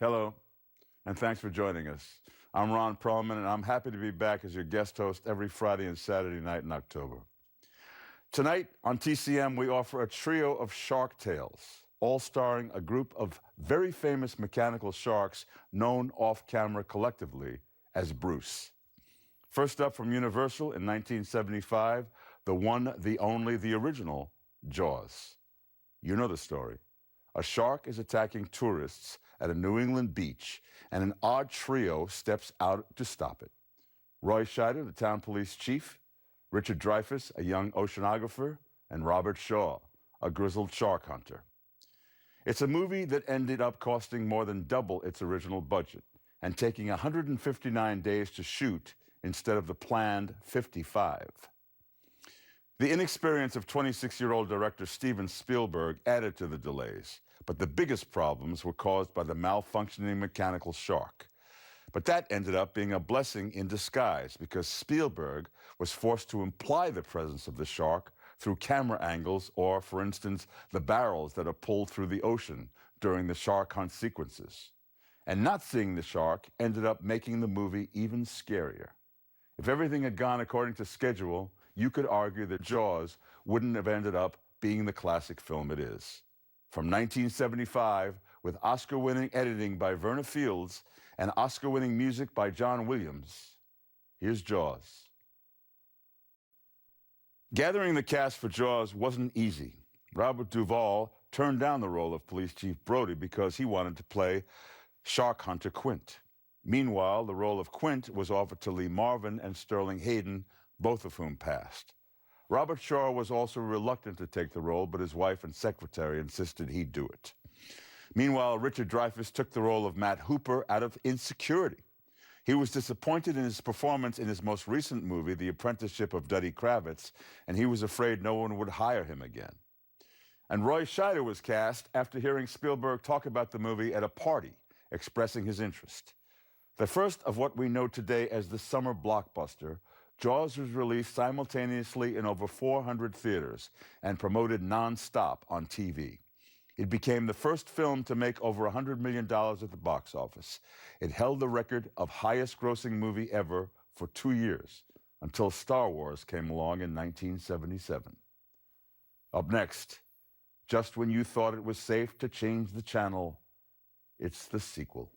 Hello, and thanks for joining us. I'm Ron Perlman, and I'm happy to be back as your guest host every Friday and Saturday night in October. Tonight on TCM, we offer a trio of shark tales, all starring a group of very famous mechanical sharks known off-camera collectively as Bruce. First up from Universal in 1975, the one, the only, the original, Jaws. You know the story. A shark is attacking tourists at a New England beach, and an odd trio steps out to stop it. Roy Scheider, the town police chief, Richard Dreyfuss, a young oceanographer, and Robert Shaw, a grizzled shark hunter. It's a movie that ended up costing more than double its original budget and taking 159 days to shoot instead of the planned 55. The inexperience of 26-year-old director Steven Spielberg added to the delays, but the biggest problems were caused by the malfunctioning mechanical shark. But that ended up being a blessing in disguise because Spielberg was forced to imply the presence of the shark through camera angles or, for instance, the barrels that are pulled through the ocean during the shark hunt sequences. And not seeing the shark ended up making the movie even scarier. If everything had gone according to schedule, you could argue that Jaws wouldn't have ended up being the classic film it is. From 1975, with Oscar-winning editing by Verna Fields and Oscar-winning music by John Williams, here's Jaws. Gathering the cast for Jaws wasn't easy. Robert Duvall turned down the role of Police Chief Brody because he wanted to play shark hunter Quint. Meanwhile, the role of Quint was offered to Lee Marvin and Sterling Hayden, both of whom passed. Robert Shaw was also reluctant to take the role, but his wife and secretary insisted he do it. Meanwhile, Richard Dreyfuss took the role of Matt Hooper out of insecurity. He was disappointed in his performance in his most recent movie, The Apprenticeship of Duddy Kravitz, and he was afraid no one would hire him again. And Roy Scheider was cast after hearing Spielberg talk about the movie at a party, expressing his interest. The first of what we know today as the summer blockbuster, Jaws was released simultaneously in over 400 theaters and promoted non-stop on TV. It became the first film to make over $100 million at the box office. It held the record of highest-grossing movie ever for 2 years, until Star Wars came along in 1977. Up next, just when you thought it was safe to change the channel, it's the sequel.